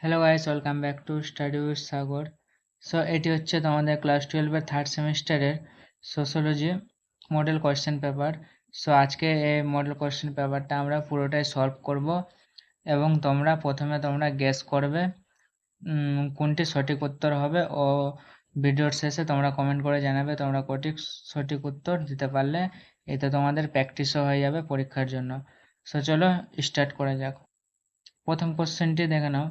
Hello guys, welcome back to study with Sagar. So এটি হচ্ছে তোমাদের ক্লাস 12-এর থার্ড সেমিস্টারের sociology model question paper. So আজকে এই মডেল কোয়েশ্চেন পেপারটা আমরা পুরোটাই সলভ করব এবং প্রথমে তোমরা গেস করবে কোনটি সঠিক উত্তর হবে, ও ভিডিওর শেষে তোমরা কমেন্ট করে জানাবে তোমরা সঠিক উত্তর দিতে পারলে। এতে তোমাদের প্র্যাকটিসও হয়ে যাবে পরীক্ষার জন্য। সো চলো স্টার্ট করা যাক। প্রথম কোশ্চেনটি দেখে নাও।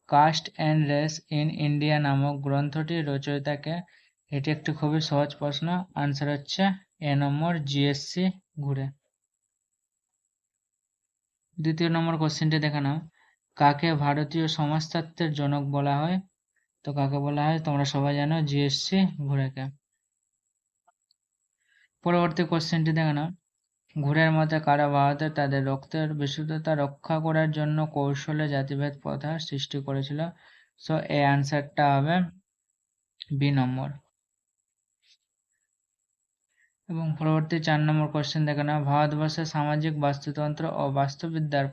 Caste and race in India নামক গ্রন্থটির রচয়িতাকে। এটি একটি খুবই সহজ প্রশ্ন। আনসার হচ্ছে এ নম্বর, জিএসসি ঘুরে। দ্বিতীয় নম্বর কোশ্চেনটি দেখে নাও। কাকে ভারতীয় সমাজতত্ত্বের জনক বলা হয়? তো কাকে বলা হয় তোমরা সবাই জানো, জিএসসি ঘুরেকে। পরবর্তী কোশ্চেনটি দেখে নাও। ঘুরের মতে কারা ভারতে তাদের রক্তের বিশুদ্ধতা রক্ষা করার জন্য কৌশলে জাতিভেদ প্রথা সৃষ্টি করেছিল? সো এই আনসারটা হবে বি নম্বর। এবং পরবর্তী 4 নম্বর কোশ্চেন দেখে নাও। ভারতবর্ষের সামাজিক বাস্তুতন্ত্র ও বাস্তুবিদ্যার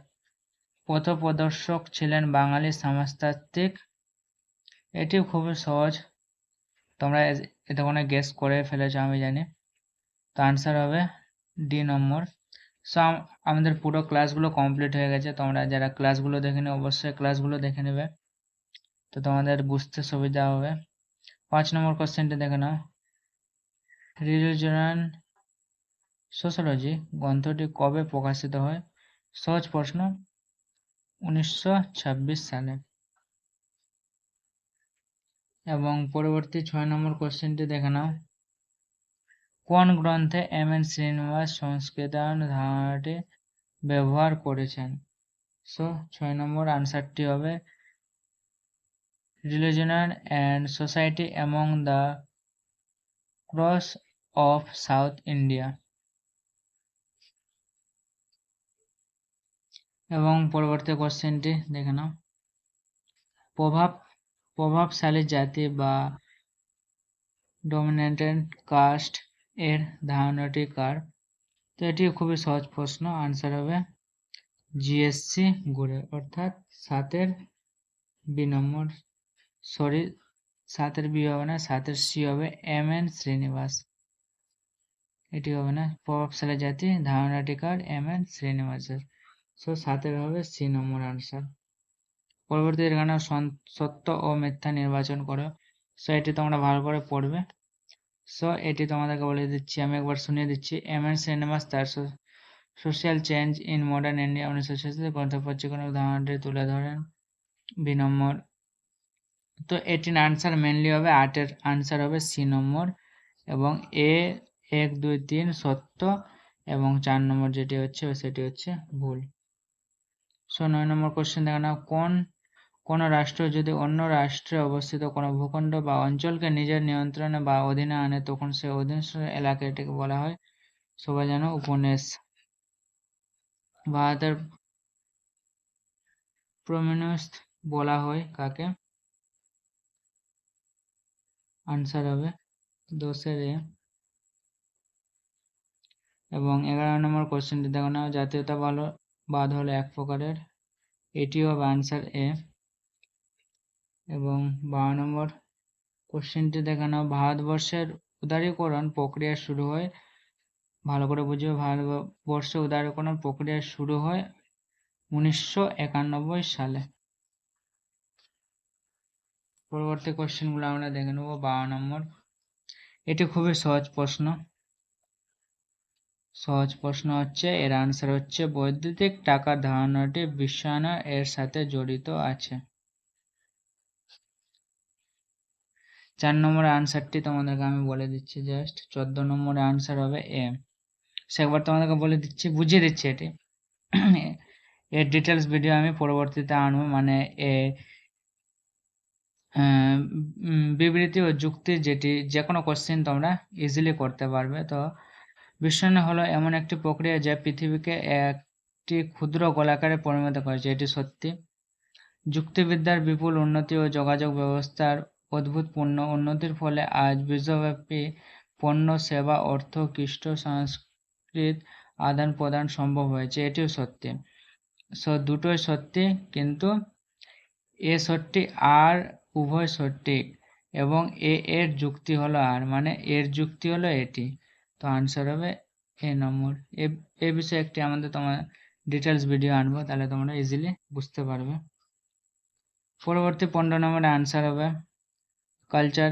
পথপ্রদর্শক ছিলেন বাঙালি সমাজতাত্ত্বিক। এটি খুবই সহজ, তোমরা এতক্ষণে গেস করে ফেলেছো আমি জানি। তো আনসার হবে ডি নম্বর। সো আমাদের পুরো ক্লাসগুলো কমপ্লিট হয়ে গেছে। তোমরা যারা ক্লাসগুলো দেখেনি অবশ্যই ক্লাসগুলো দেখে নেবে, তো তোমাদের বুঝতে সুবিধা হবে। 5 নম্বর কোশ্চেনটি দেখে নাও। রিলিজিয়ন সোশ্যোলজি গ্রন্থটি কবে প্রকাশিত হয়? সহজ প্রশ্ন, 1926 সালে। এবং পরবর্তী 6 নম্বর কোশ্চেনটি দেখে নাও। কোন গ্রন্থে এম.এন. শ্রীনিবাস সংস্কৃতায়ন ধারণাটি ব্যবহার করেছেন? সো 6 নম্বর আনসারটি হবে religion and society among the cross of south India. এবং পরবর্তী কোশ্চেনটি দেখে নাও। প্রভাবশালী জাতি বা ডমিনেন্ট কাস্ট এর ধারণাটি কার? তো এটি খুবই সহজ প্রশ্ন। আনসার হবে জিএসসি ঘুরে, অর্থাৎ 7-এর বি নম্বর। সরি, 7-এর বি হবে না, 7-এর সি হবে, এম.এন. শ্রীনিবাস। এটি হবে না। প্রভাবশালী জাতি ধারণাটি কার? এম.এন. শ্রীনিবাসের। সো 7-এর হবে সি নম্বর আনসার। পরবর্তী এখানে সত্য ও মিথ্যা নির্বাচন করো। সো এটি তোমরা ভালো করে পড়বে। সো এটি তোমাদেরকে বলে দিচ্ছি, আমি একবার শুনিয়ে দিচ্ছি। এম.এন. শ্রীনিবাস তার social change in modern India 1986 গ্রন্থপত্রিকার ধারণাটি তুলে ধরেন। বি নম্বর। তো এটির আনসার মেনলি হবে 8-এর আনসার হবে সি নম্বর। এবং এ 1, 2, 3 সত্য এবং 4 নম্বর যেটি হচ্ছে সেটি হচ্ছে ভুল। সো 9 নম্বর কোশ্চেন দেখে নাও। কোন রাষ্ট্র যদি অন্য রাষ্ট্রে অবস্থিত কোনো ভূখণ্ড বা অঞ্চলকে নিজের নিয়ন্ত্রণে বা অধীনে আনে তখন সে অধীনস্থ এলাকাটিকে বলা হয়, সবাই জানো, উপনিবেশ। ভারতের প্রমিনেন্স বলা হয় কাকে? আনসার হবে 10-এর এ। এবং 11 নম্বর কোশ্চেনটি দেখো না। জাতীয়তাবাদ হলো এক প্রকারের, এটিও হবে আনসার এ। এবং 12 নম্বর কোশ্চেনটি দেখে নাও। ভারতবর্ষের উদারীকরণ প্রক্রিয়া শুরু হয়, ভালো করে বুঝবে, ভারতবর্ষে উদারীকরণ প্রক্রিয়া শুরু হয় 1991 সালে। পরবর্তী কোশ্চেনগুলো আমরা দেখে নেব। 12 নম্বর, এটি খুবই সহজ প্রশ্ন হচ্ছে, এর আনসার হচ্ছে বৈদ্যুতিক টাকার ধারণাটি বিশ্বায়ন এর সাথে জড়িত আছে। 4 নম্বরের আনসারটি তোমাদেরকে আমি বলে দিচ্ছি জাস্ট। 14 নম্বরের আনসার হবে এ। সে একবার তোমাদেরকে বলে দিচ্ছি, বুঝিয়ে দিচ্ছি। এটি এর ডিটেলস ভিডিও আমি পরবর্তীতে আনবো, মানে বিবৃতি ও যুক্তি যে কোনো কোশ্চেন তোমরা ইজিলি করতে পারবে। তো বিশ্বায়ন হলো এমন একটি প্রক্রিয়া যা পৃথিবীকে একটি ক্ষুদ্র গোলাকারে পরিণত করেছে, এটি সত্যি। যুক্তিবিদ্যার বিপুল উন্নতি ও যোগাযোগ ব্যবস্থার অভূতপূর্ব উন্নতির ফলে আজ বিশ্বব্যাপী পণ্য, সেবা, অর্থ, কৃষ্টি, সংস্কৃত আদান প্রদান সম্ভব হয়েছে, এটিও সত্যি। সো দুটোই সত্যি, কিন্তু এ সঠিক আর উভয় সঠিক এবং এর যুক্তি হলো আর, মানে এর যুক্তি হলো এটি। তো আনসার হবে এ নম্বর। এ বিষয়ে একটি আমাদের তোমার ডিটেলস ভিডিও আনবো, তাহলে তোমরা ইজিলি বুঝতে পারবে। পরবর্তী 15 নম্বরে আনসার হবে কালচার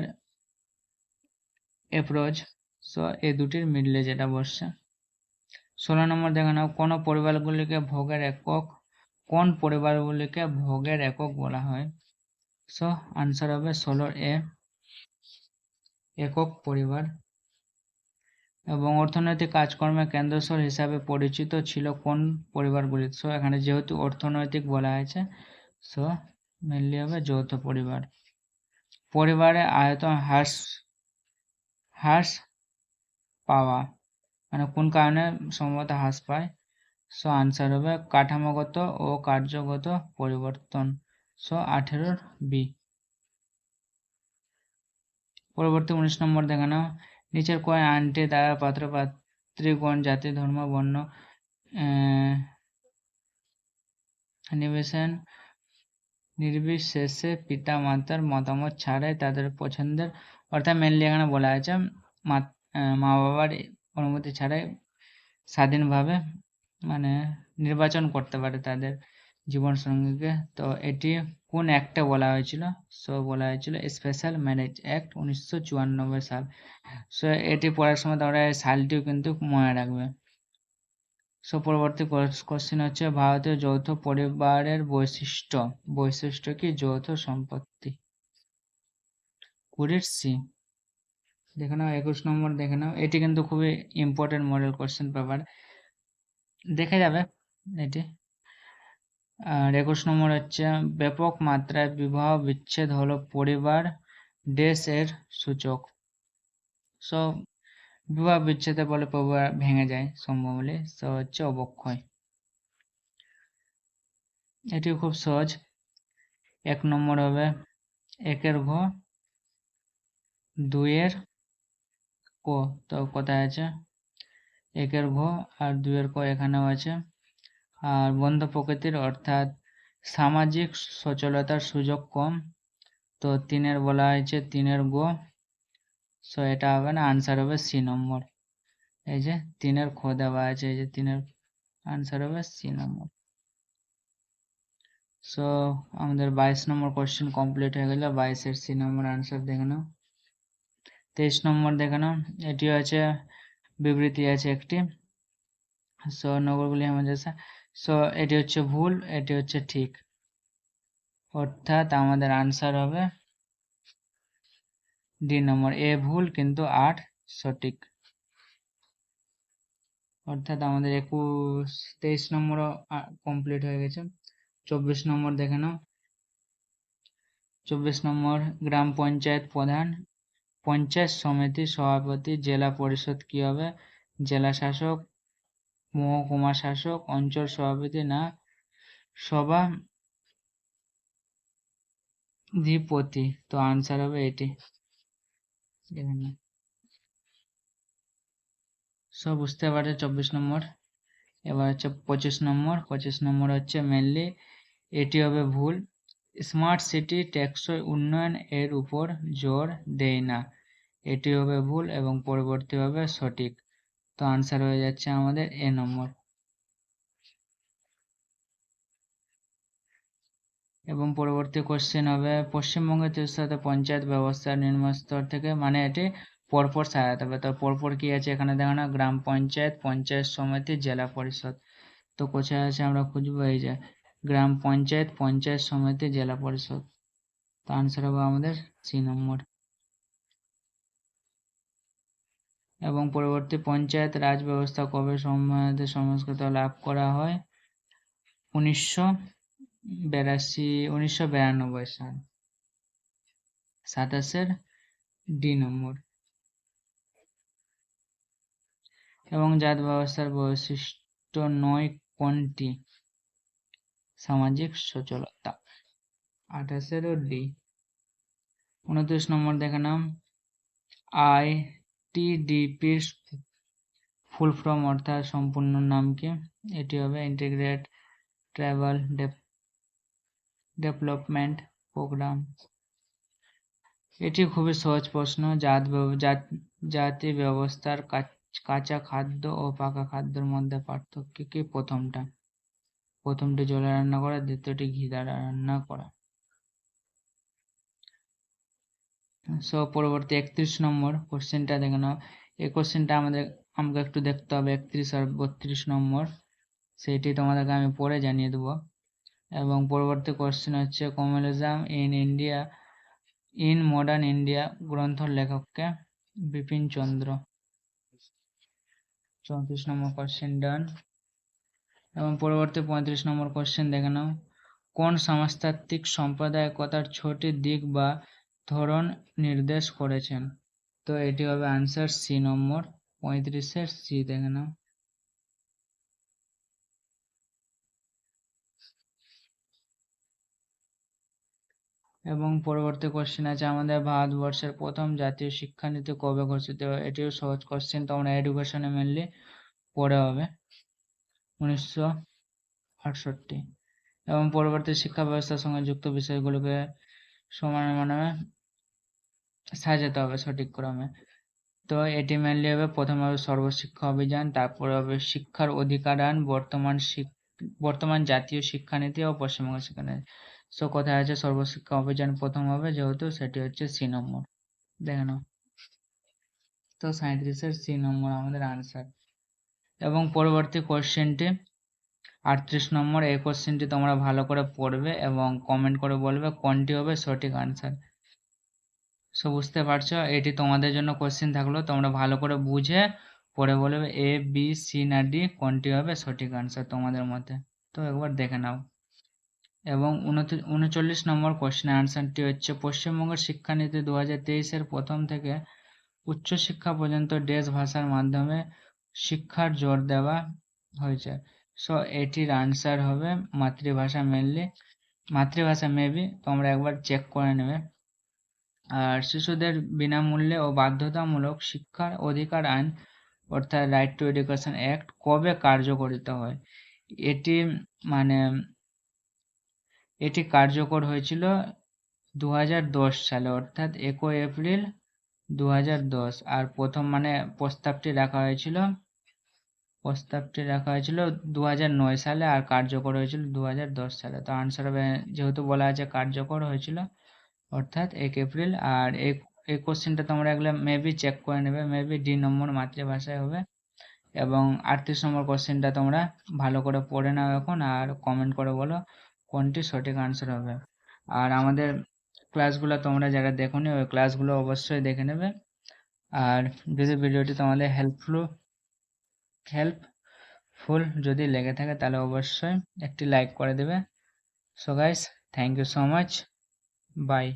অ্যাপ্রোচ। সো এই দুটির মিডলে যেটা বসছে। 16 নম্বর দেখে নাও, কোন পরিবারগুলিকে ভোগের একক বলা হয়? সো আনসার হবে 16 একক পরিবার। এবং অর্থনৈতিক কাজকর্মের কেন্দ্রস্থল হিসাবে পরিচিত ছিল কোন পরিবারগুলি? সো এখানে যেহেতু অর্থনৈতিক বলা হয়েছে, সো মেনলি হবে যৌথ পরিবার। পরিবারের আয়তন হ্রাস পাওয়া, মানে কোন কারণে সম্ভবত হ্রাস পায়? সো আনসার হবে কাঠামোগত ও কার্যগত পরিবর্তন। So 18 B. পরবর্তী 19 নম্বর দেখে নাও, নিচের কোন আইনটি দ্বারা পাত্র পাত্রীগণ জাতি ধর্ম বর্ণ নির্বিশেষে পিতা মাতার মতামত ছাড়াই তাদের পছন্দের, অর্থাৎ মেনলি এখানে বলা আছে মা বাবার অনুমতি ছাড়াই স্বাধীনভাবে মানে নির্বাচন করতে পারে তাদের জীবন সঙ্গীকে। তো এটি কোন অ্যাক্টে বলা হয়েছিল? সো বলা হয়েছিল স্পেশাল ম্যারেজ অ্যাক্ট 1994 সাল। সো এটি পড়ার সময় তোমরা সালটিও কিন্তু মনে রাখবে। সো পরবর্তী কোশ্চেন হচ্ছে ভারতীয় যৌথ পরিবারের বৈশিষ্ট্য কি? যৌথ সম্পত্তি। 20 সি। দেখে নাও 21 নম্বর দেখে নাও, এটি কিন্তু খুবই ইম্পর্টেন্ট মডেল কোশ্চেন পেপার, দেখে যাবে এটি। আর 21 নম্বর হচ্ছে ব্যাপক মাত্রায় বিবাহ বিচ্ছেদ হলো পরিবার এর সূচক। সো বিবাহ বিচ্ছেদে বলে পরিবার ভেঙে যায় সম্ভবলি, সো হচ্ছে অবক্ষয়। এটি খুব সহজ। 1 নম্বর হবে 1 ঘ 2 ক। তো কোথায় আছে? 1 ঘ আর 2 ক এখানেও আছে। আর বন্ধ প্রকৃতির, অর্থাৎ সামাজিক সচলতার সুযোগ কম। তো 3 বলা হয়েছে 3 গ। সো এটা হবে না, আনসার হবে সি নম্বর। এই যে 3 খ দেওয়া আছে, এই যে 3 আনসার হবে সি নম্বর। সো আমাদের 22 নম্বর কোশ্চেন কমপ্লিট হয়ে গেল। 22 সি নম্বর আনসার দেখে নাও। 23 নম্বর দেখে নাও, এটি আছে বিবৃতি আছে একটি। সো নগরগুলি আমাদের, সো এটি হচ্ছে ভুল, এটি হচ্ছে ঠিক, অর্থাৎ আমাদের আনসার হবে ডি নম্বর। এ ভুল কিন্তু 8 সঠিক, অর্থাৎ আমাদের 23 নম্বর কমপ্লিট হয়ে গেছে। 24 নম্বর দেখে নাও। 24 নম্বর গ্রাম পঞ্চায়েত প্রধান, পঞ্চায়েত সমিতি সভাপতি, জেলা পরিষদ কি হবে? জেলা শাসক, মহকুমা শাসক, অঞ্চল সভাপতি না সভাধিপতি। তো আনসার হবে এটি। সব বুঝতে পারে 24 নম্বর। এবার হচ্ছে 25 নম্বর। 25 নম্বর হচ্ছে মেনলি এটি হবে ভুল। স্মার্ট সিটি টেকসই উন্নয়ন এর উপর জোর দেয় না, এটি হবে ভুল এবং পরবর্তী হবে সঠিক। তো আনসার হয়ে যাচ্ছে আমাদের এ নম্বর। এবং পরবর্তী কোশ্চেন হবে পশ্চিমবঙ্গের সাথে পঞ্চায়েত ব্যবস্থার নিম্নস্তর থেকে, মানে এটি পরপর সাজাতে হবে। তো পরপর কি আছে এখানে দেখো না, গ্রাম পঞ্চায়েত, পঞ্চায়েত সমিতি, জেলা পরিষদ। তো কোথায় আছে আমরা খুঁজবো, এই যে গ্রাম পঞ্চায়েত, পঞ্চায়েত সমিতি, জেলা পরিষদ। তো আনসার হবে আমাদের সি নম্বর। এবং পরবর্তী পঞ্চায়েত রাজ ব্যবস্থা কবে সংস্কৃত লাভ করা হয়? 1992 সাল, 27 ডি নম্বর। এবং জাত ব্যবস্থার বৈশিষ্ট্য নয় কোনটি? সামাজিক সচলতা, 28 ডি। 29 নম্বর দেখে নাম, ITDP ফুল ফর্ম অর্থাৎ সম্পূর্ণ নাম কি? এটি হবে ইন্টিগ্রেটেড ট্রাইবাল ডেভেলপমেন্ট প্রোগ্রাম। এটি খুবই সহজ প্রশ্ন। জাতি ব্যবস্থার কাঁচা খাদ্য ও পাকা খাদ্যের মধ্যে পার্থক্য কি? প্রথমটি জলে রান্না করা, দ্বিতীয়টি ঘি দ্বারা রান্না করা। সো পরবর্তী 31 নম্বর কোশ্চেনটা দেখে নাও। এই কোশ্চেনটা আমাকে একটু দেখতে হবে 31 আর 32 নম্বর, সেইটি তোমাদেরকে আমি পরে জানিয়ে দেবো। এবং পরবর্তী কোশ্চেন হচ্ছে কমিউনিজম ইন মডার্ন ইন্ডিয়া গ্রন্থর লেখককে? বিপিন চন্দ্র। 34 নম্বর কোশ্চেন ডান। এবং পরবর্তী 35 নম্বর কোশ্চেন দেখে নাও। কোন সমাজতাত্ত্বিক সাম্প্রদায়িকতার 6টি দিক বা ধরন নির্দেশ করেছেন? তো এটি হবে আনসার সি নম্বর 35-এর সি, দেখে নাও। এবং পরবর্তী কোশ্চেন আছে আমাদের ভারতবর্ষের প্রথম জাতীয় শিক্ষানীতি কবে ঘোষিত হয়? এটিও সহজ কোশ্চেন, তোমরা এডুকেশনে মেনলি পড়ে হবে 1968। এবং পরবর্তী শিক্ষা ব্যবস্থার সঙ্গে যুক্ত বিষয়গুলোকে সমানে সাজাতে হবে সঠিক ক্রমে। তো এটি মেনলি হবে, প্রথমে হবে সর্বশিক্ষা অভিযান, তারপরে হবে শিক্ষার অধিকার আইন, বর্তমান জাতীয় শিক্ষানীতি ও পশ্চিমবঙ্গ শিক্ষানীতি। সো কোথায় আছে সর্বশিক্ষা অভিযান প্রথম হবে, যেহেতু সেটি হচ্ছে সি নম্বর, দেখে নাও। তো 37-এর সি নম্বর আমাদের আনসার। এবং পরবর্তী কোশ্চেনটি 38 নম্বর। এই কোশ্চেনটি তোমরা ভালো করে পড়বে এবং কমেন্ট করে বলবে কোনটি হবে সঠিক আনসার। সো বুঝতে পারছো, এটি তোমাদের জন্য কোশ্চেন থাকলো, তোমরা ভালো করে বুঝে পরে বলবে এ বি সি না ডি কোনটি হবে সঠিক আনসার তোমাদের মতে। তো একবার দেখে নাও। এবং 39 নম্বর কোশ্চেন আনসারটি হচ্ছে পশ্চিমবঙ্গের শিক্ষানীতি 2023-এর প্রথম থেকে উচ্চশিক্ষা পর্যন্ত দেশ ভাষার মাধ্যমে শিক্ষার জোর দেওয়া হয়েছে। সো এটির আনসার হবে মাতৃভাষা, মাতৃভাষা মেবি তোমরা একবার চেক করে নেবে। আর শিশুদের বিনামূল্যে ও বাধ্যতামূলক শিক্ষার অধিকার আইন অর্থাৎ রাইট টু এডুকেশন অ্যাক্ট কবে কার্যকরিত হয়? এটি কার্যকর হয়েছিল 2010 সালে, অর্থাৎ 1 এপ্রিল 2010। আর প্রথম প্রস্তাবটি রাখা হয়েছিল 2009 সালে, আর কার্যকর হয়েছিল 2010 সালে। তো আনসার হবে, যেহেতু বলা আছে কার্যকর হয়েছিল অর্থাৎ 1 এপ্রিল। আর এই কোশ্চেনটা তোমরা এগুলো মেবি চেক করে নেবে, মেবি ডি নম্বর মাতৃভাষায় হবে। এবং 38 নম্বর কোশ্চেনটা তোমরা ভালো করে পড়ে নাও এখন, আর কমেন্ট করে বলো কোনটি সঠিক আনসার হবে। আর আমাদের ক্লাসগুলো তোমরা যারা দেখোনি ওই ক্লাসগুলো অবশ্যই দেখে নেবে। আর যদি ভিডিওটি তোমাদের হেল্পফুল যদি লেগে থাকে তাহলে অবশ্যই একটি লাইক করে দেবে। So guys, thank you so much, by.